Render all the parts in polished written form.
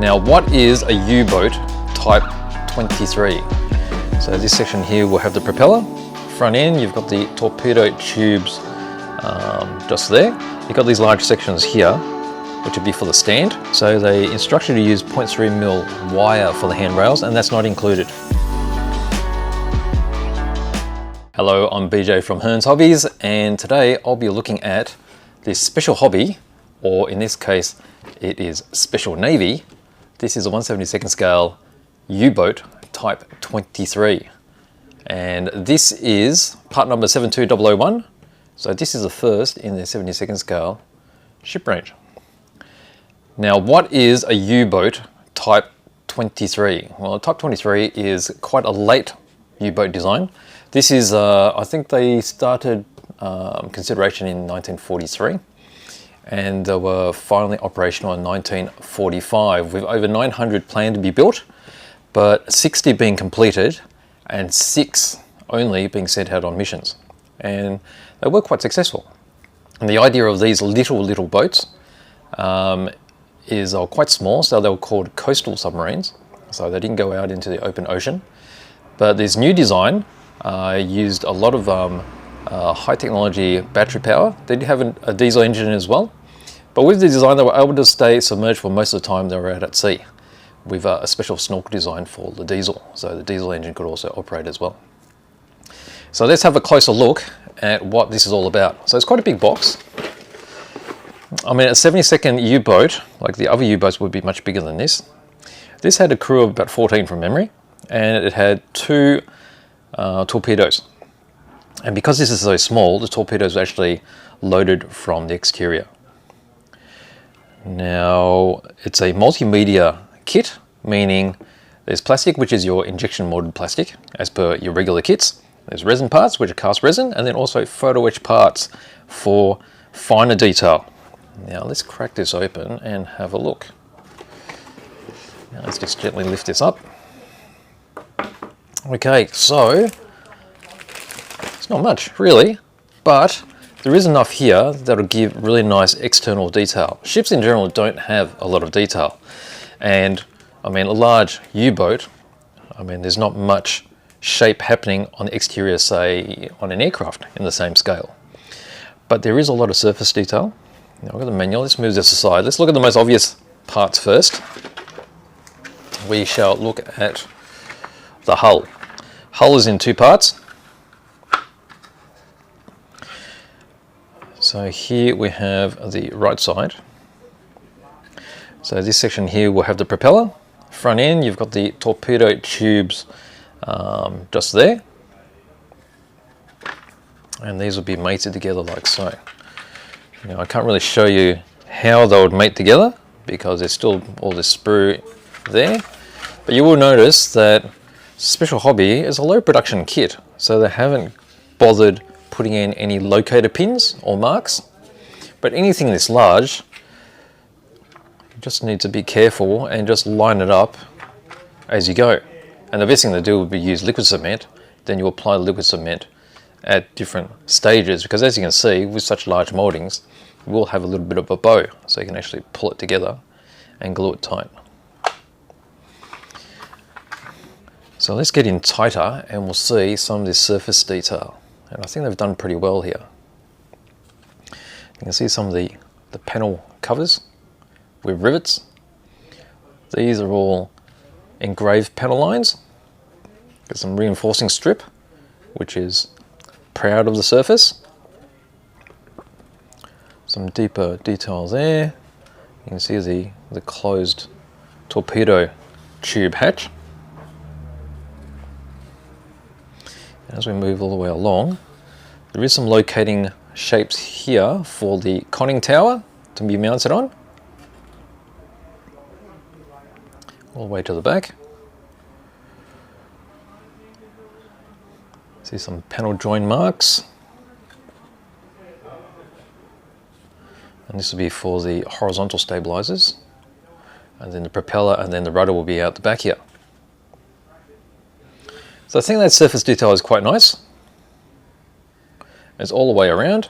Now, what is a U-boat Type 23? So this section here will have the propeller. Front end, you've got the torpedo tubes just there. You've got these large sections here, which would be for the stand. So they instruct you to use 0.3mm wire for the handrails, and that's not included. Hello, I'm BJ from Hearns Hobbies, and today I'll be looking at this special hobby, or in this case, it is Special Navy. This is a 1/72 scale U-boat Type 23. And this is part number 72001. So this is the first in the 72nd scale ship range. Now, what is a U-boat Type 23? Well, Type 23 is quite a late U-boat design. This is, I think they started consideration in 1943, and they were finally operational in 1945, with over 900 planned to be built, but 60 being completed and 6 only being sent out on missions. And they were quite successful. And the idea of these little boats is they were quite small, so they were called coastal submarines. So they didn't go out into the open ocean. But this new design used a lot of high technology battery power. They did have a diesel engine as well. But with the design, they were able to stay submerged for most of the time they were out at sea, with a special snorkel design for the diesel. So the diesel engine could also operate as well. So let's have a closer look at what this is all about. So it's quite a big box. I mean, a 72nd U-boat, like the other U-boats, would be much bigger than this. This had a crew of about 14 from memory, and it had 2 torpedoes. And because this is so small, the torpedoes were actually loaded from the exterior. Now, it's a multimedia kit, meaning there's plastic, which is your injection molded plastic, as per your regular kits. There's resin parts, which are cast resin, and then also photo-etch parts for finer detail. Now, let's crack this open and have a look. Now, let's just gently lift this up. Okay, so it's not much, really, but there is enough here that'll give really nice external detail. Ships in general don't have a lot of detail. And, I mean, a large U-boat, I mean, there's not much shape happening on the exterior, say, on an aircraft in the same scale. But there is a lot of surface detail. Now, I've got the manual. Let's move this aside. Let's look at the most obvious parts first. We shall look at the hull. Hull is in 2 parts. So here we have the right side. So this section here will have the propeller. Front end, you've got the torpedo tubes just there. And these will be mated together like so. Now, I can't really show you how they would mate together because there's still all this sprue there. But you will notice that Special Hobby is a low production kit, so they haven't bothered putting in any locator pins or marks. But anything this large, you just need to be careful and just line it up as you go. And the best thing to do would be use liquid cement. Then you apply liquid cement at different stages, because as you can see, with such large moldings, you will have a little bit of a bow, so you can actually pull it together and glue it tight. So let's get in tighter and we'll see some of this surface detail. And I think they've done pretty well here. You can see some of the panel covers with rivets. These are all engraved panel lines. Got some reinforcing strip, which is proud of the surface. Some deeper detail there. You can see the closed torpedo tube hatch. As we move all the way along, there is some locating shapes here for the conning tower to be mounted on. All the way to the back. See some panel join marks. And this will be for the horizontal stabilizers. And then the propeller and then the rudder will be out the back here. So I think that surface detail is quite nice. It's all the way around.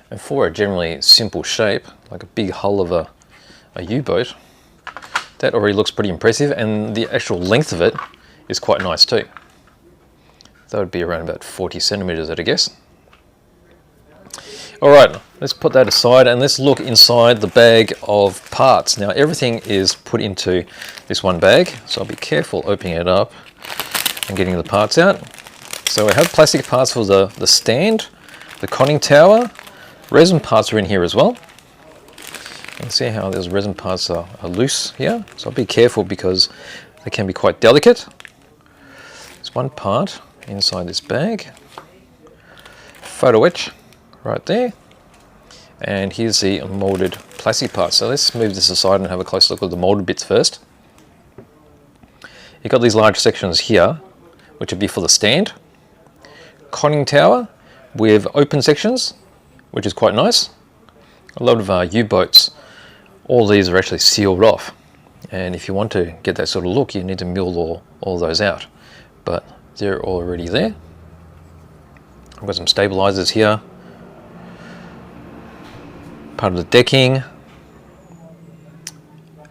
And for a generally simple shape, like a big hull of a U-boat, That already looks pretty impressive, and the actual length of it is quite nice too. That would be around about 40 centimeters, I'd guess. All right, let's put that aside and let's look inside the bag of parts. Now everything is put into this one bag, so I'll be careful opening it up and getting the parts out. So we have plastic parts for the stand, the conning tower, resin parts are in here as well. You can see how those resin parts are loose here, so I'll be careful because they can be quite delicate. There's one part inside this bag, photo-etch right there, and here's the molded plastic part. So let's move this aside and have a close look at the molded bits first. You've got these large sections here, which would be for the stand, conning tower with open sections, which is quite nice. A lot of U-boats, all these are actually sealed off, and if you want to get that sort of look, you need to mill all those out, but they're already there. I've got some stabilizers here, part of the decking,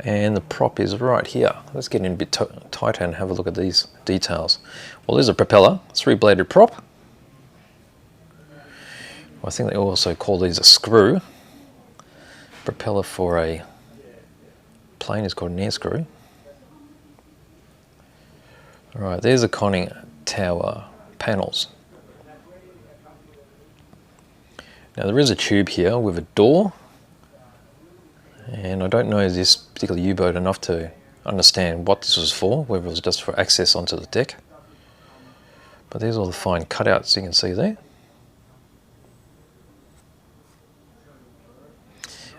and the prop is right here. Let's get in a bit tighter and have a look at these details. Well, there's a propeller, 3-bladed prop. I think they also call these a screw. Propeller for a plane is called an air screw. Alright, there's the conning tower panels. Now there is a tube here with a door, and I don't know this particular U-boat enough to understand what this was for, whether it was just for access onto the deck. But there's all the fine cutouts you can see there.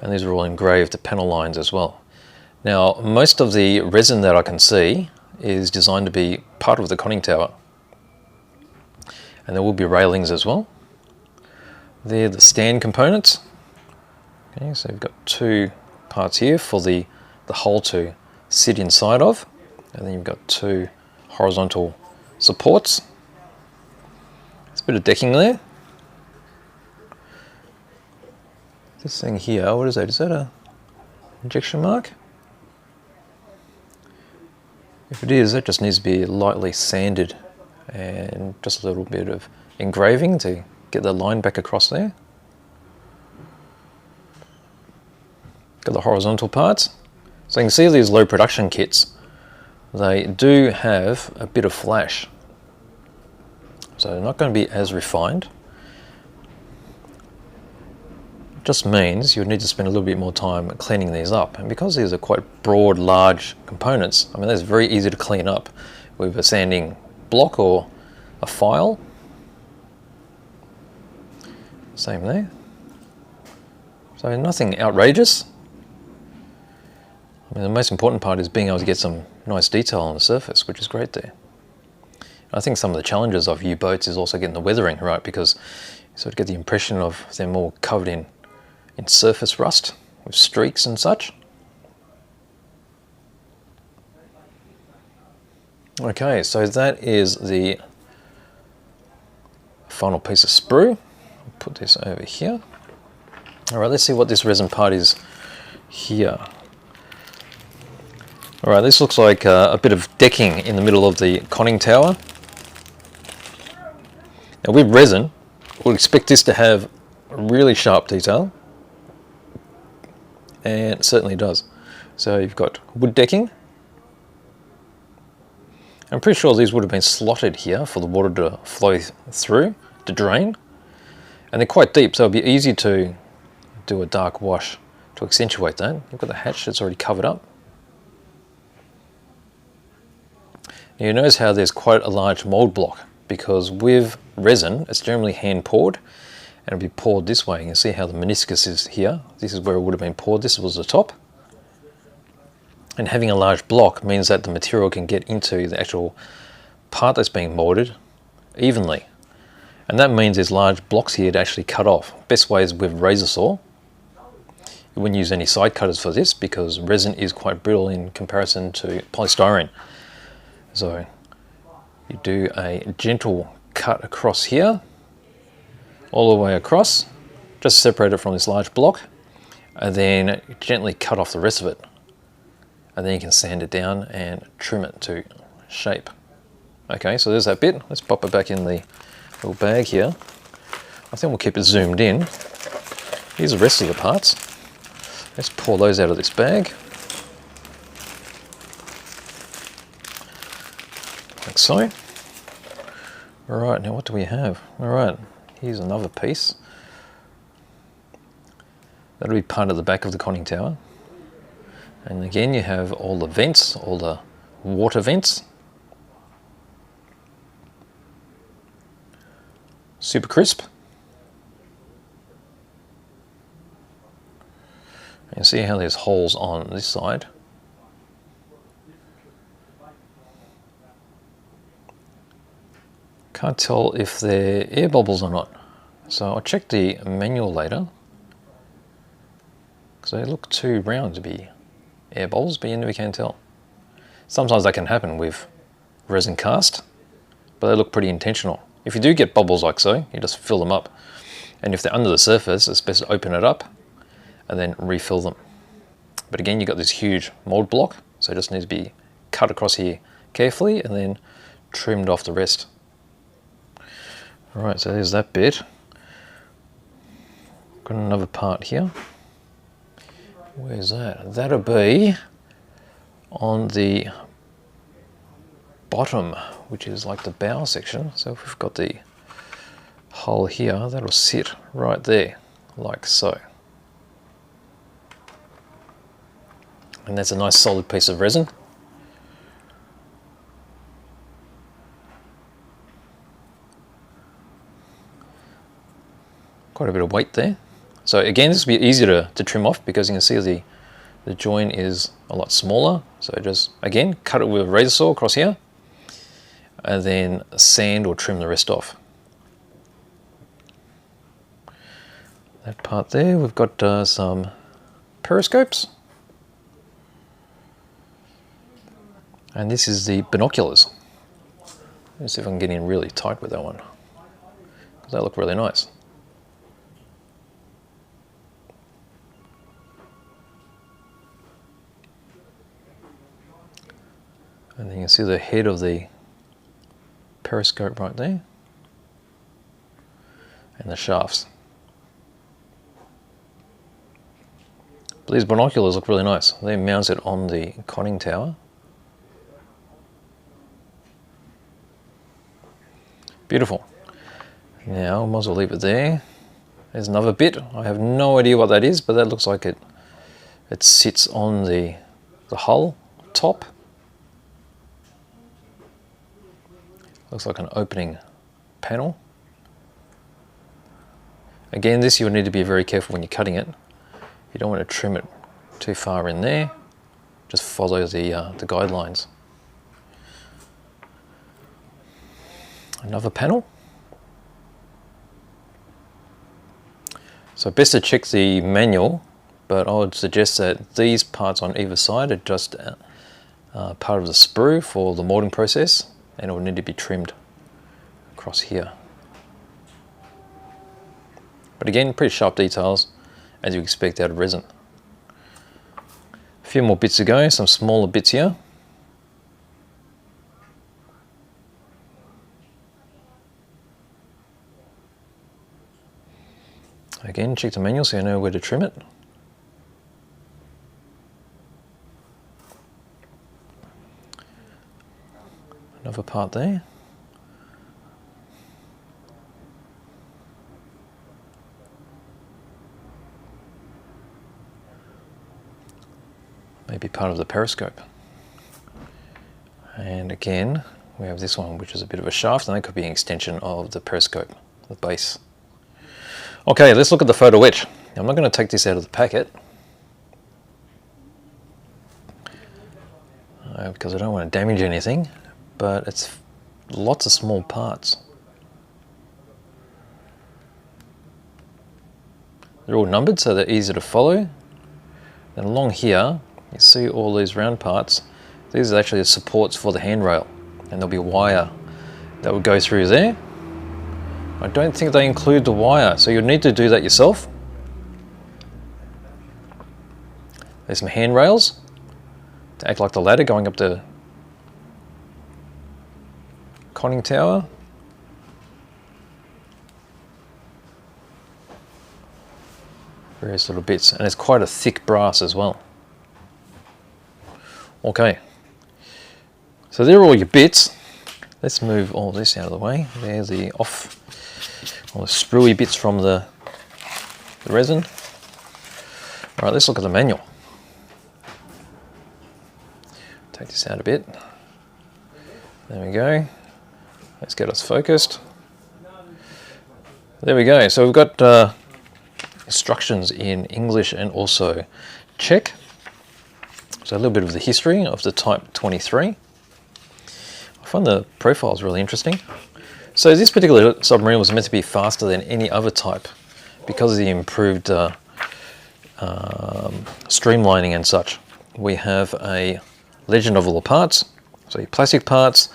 And these are all engraved panel lines as well. Now, most of the resin that I can see is designed to be part of the conning tower. And there will be railings as well. They're the stand components. Okay, so we've got 2 parts here for the hull to sit inside of. And then you've got 2 horizontal supports. There's a bit of decking there. This thing here, what is that? Is that a injection mark? If it is, that just needs to be lightly sanded and just a little bit of engraving to get the line back across there. Got the horizontal parts. So you can see these low production kits, they do have a bit of flash. So they're not going to be as refined. Just means you need to spend a little bit more time cleaning these up, and because these are quite broad, large components, I mean that's very easy to clean up with a sanding block or a file. Same there. So nothing outrageous. I mean the most important part is being able to get some nice detail on the surface, which is great there. I think some of the challenges of U-boats is also getting the weathering right, because you sort of get the impression of them all covered in surface rust with streaks and such. Okay, so that is the final piece of sprue. I'll put this over here. Alright, let's see what this resin part is here. Alright, this looks like a bit of decking in the middle of the conning tower. Now with resin, we'll expect this to have really sharp detail. And it certainly does. So you've got wood decking. I'm pretty sure these would have been slotted here for the water to flow through, to drain. And they're quite deep, so it'll be easy to do a dark wash to accentuate that. You've got the hatch that's already covered up. Now you notice how there's quite a large mold block, because with resin, it's generally hand poured. And it'll be poured this way. You can see how the meniscus is here. This is where it would have been poured. This was the top. And having a large block means that the material can get into the actual part that's being molded evenly. And that means there's large blocks here to actually cut off. Best way is with razor saw. You wouldn't use any side cutters for this because resin is quite brittle in comparison to polystyrene. So you do a gentle cut across here, all the way across, just separate it from this large block, and then gently cut off the rest of it. and then you can sand it down and trim it to shape. Okay, so there's that bit. Let's pop it back in the little bag here. I think we'll keep it zoomed in. Here's the rest of the parts. Let's pull those out of this bag. Like so. Alright, now what do we have? Alright, here's another piece. That'll be part of the back of the conning tower. And again, you have all the vents, all the water vents. Super crisp. You see how there's holes on this side. Can't tell if they're air bubbles or not. So I'll check the manual later, because they look too round to be air bubbles, but you never can tell. Sometimes that can happen with resin cast, but they look pretty intentional. If you do get bubbles like so, you just fill them up. And if they're under the surface, it's best to open it up and then refill them. But again, you've got this huge mold block, so it just needs to be cut across here carefully and then trimmed off the rest. Alright, so there's that bit. Got another part here. Where's that? That'll be on the bottom, which is like the bow section. So if we've got the hole here, that'll sit right there, like so. And that's a nice solid piece of resin. Quite a bit of weight there. So again, this will be easier to trim off, because you can see the joint is a lot smaller. So just, again, cut it with a razor saw across here, and then sand or trim the rest off. That part there, we've got some periscopes. And this is the binoculars. Let's see if I can get in really tight with that one, because they look really nice. And then you can see the head of the periscope right there, and the shafts. But these binoculars look really nice. They're mounted on the conning tower. Beautiful. Now, I might as well leave it there. There's another bit. I have no idea what that is, but that looks like it sits on the hull top. Looks like an opening panel. Again, this you'll need to be very careful when you're cutting it. You don't want to trim it too far in there. Just follow the guidelines. Another panel. So best to check the manual, but I would suggest that these parts on either side are just part of the sprue for the molding process, and it will need to be trimmed across here. But again, pretty sharp details, as you expect out of resin. A few more bits to go, some smaller bits here. Again, check the manual so you know where to trim it. Another part there. Maybe part of the periscope. And again, we have this one, which is a bit of a shaft, and that could be an extension of the periscope, the base. Okay, let's look at the photo-etch. I'm not going to take this out of the packet, because I don't want to damage anything, but it's lots of small parts. They're all numbered, so they're easy to follow. And along here, you see all these round parts. These are actually the supports for the handrail, and there'll be wire that will go through there. I don't think they include the wire, so you'll need to do that yourself. There's some handrails to act like the ladder going up the conning tower. Various little bits, and it's quite a thick brass as well. Okay, so there are all your bits. Let's move all this out of the way. There's the all the screwy bits from the resin. All right, let's look at the manual. Take this out a bit. There we go. Let's get us focused. There we go. So we've got instructions in English and also Czech. So a little bit of the history of the Type 23. I find the profiles really interesting. So this particular submarine was meant to be faster than any other type because of the improved streamlining and such. We have a legend of all the parts. So your plastic parts,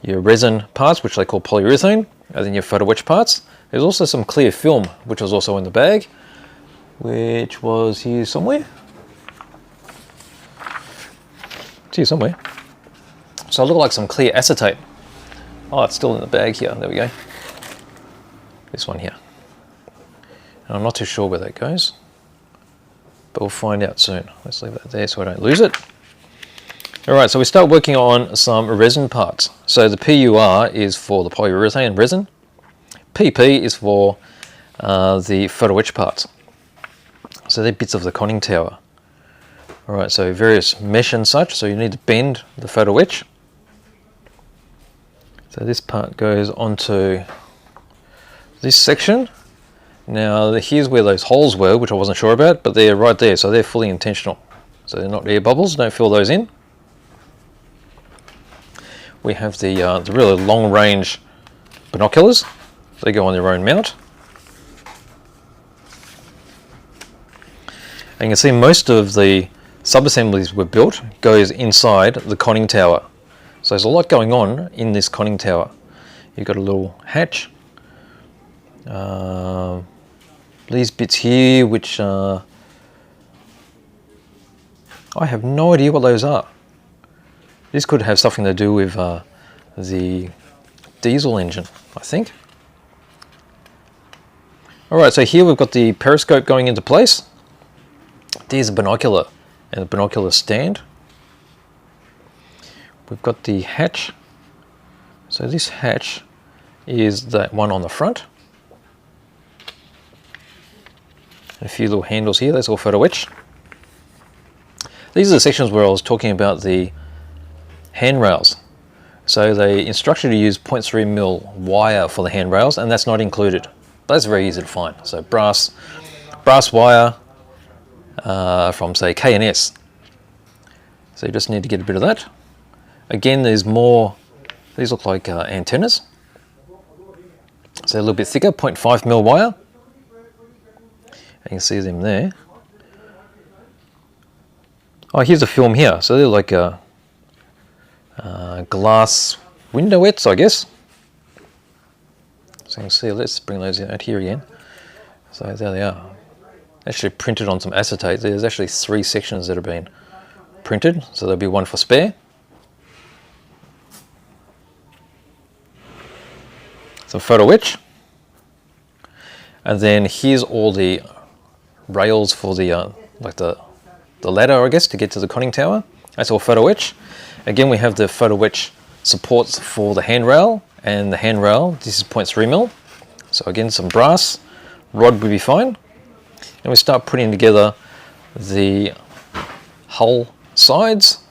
your resin parts, which they call polyurethane, and then your photo etch parts. There's also some clear film, which was also in the bag, which was here somewhere. It's here somewhere. So it looked like some clear acetate. Oh, it's still in the bag here. There we go. This one here. And I'm not too sure where that goes, but we'll find out soon. Let's leave that there so I don't lose it. All right, so we start working on some resin parts. So the PUR is for the polyurethane resin. PP is for the photo etch parts. So they're bits of the conning tower. All right, so various mesh and such. So you need to bend the photo etch. So this part goes onto this section. Now here's where those holes were, which I wasn't sure about, but they're right there. So they're fully intentional. So they're not air bubbles. Don't fill those in. We have the really long range binoculars. They go on their own mount. And you can see most of the sub-assemblies were built goes inside the conning tower. So there's a lot going on in this conning tower. You've got a little hatch. These bits here, which I have no idea what those are. This could have something to do with the diesel engine, I think. Alright, so here we've got the periscope going into place. There's a binocular and a binocular stand. We've got the hatch. So this hatch is that one on the front. A few little handles here, that's all photo etch. These are the sections where I was talking about the handrails. So they instruct you to use 0.3mm wire for the handrails, and that's not included. That's very easy to find. So brass wire from say K&S. So you just need to get a bit of that. Again, there's more. These look like antennas. So a little bit thicker, 0.5mm wire. You can see them there. Oh, here's a film here. So they're like glass windowets, I guess. So you can see, let's bring those out here again. So there they are. Actually printed on some acetate. There's actually 3 sections that have been printed, so there'll be one for spare. Some photo etch. And then here's all the rails for the like the ladder, I guess, to get to the conning tower. That's all photo etch. Again, we have the photo etch supports for the handrail, and the handrail, this is 0.3mm. So again, some brass rod would be fine. And we start putting together the hull sides,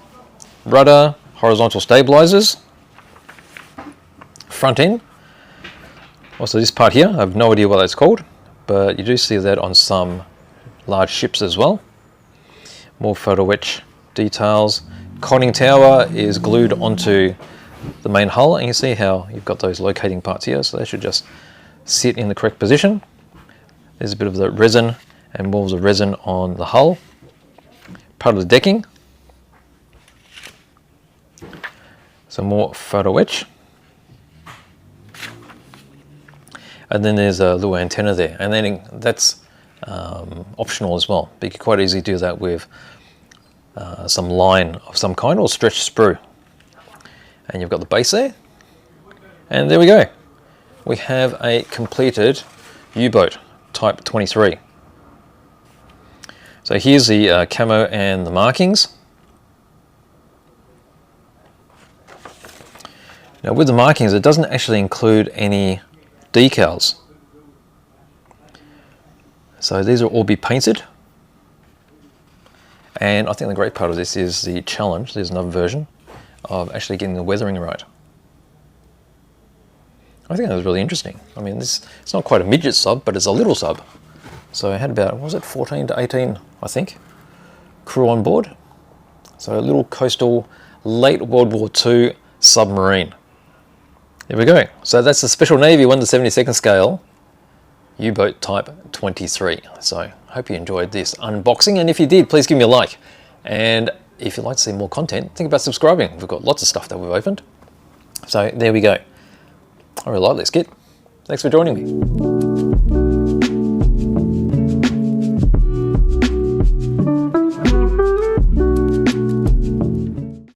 rudder, horizontal stabilizers, front end. Also this part here, I have no idea what that's called, but you do see that on some large ships as well. More photo etch details. Conning tower is glued onto the main hull, and you see how you've got those locating parts here, so they should just sit in the correct position. There's a bit of the resin and more of the resin on the hull. Part of the decking. Some more photo etch. And then there's a little antenna there, and then that's optional as well. But you can quite easily do that with some line of some kind, or stretch sprue. And you've got the base there. And there we go. We have a completed U-boat Type 23. So here's the camo and the markings. Now with the markings, it doesn't actually include any decals. So these will all be painted. And I think the great part of this is the challenge, there's another version, of actually getting the weathering right. I think that was really interesting. I mean, it's not quite a midget sub, but it's a little sub. So I had about, what was it, 14 to 18, I think, crew on board. So a little coastal, late World War II submarine. There we go. So that's the Special Navy 1 to 72nd scale U-boat Type 23. So I hope you enjoyed this unboxing, and if you did, please give me a like. And if you'd like to see more content, think about subscribing. We've got lots of stuff that we've opened. So there we go. I really like this kit. Thanks for joining me.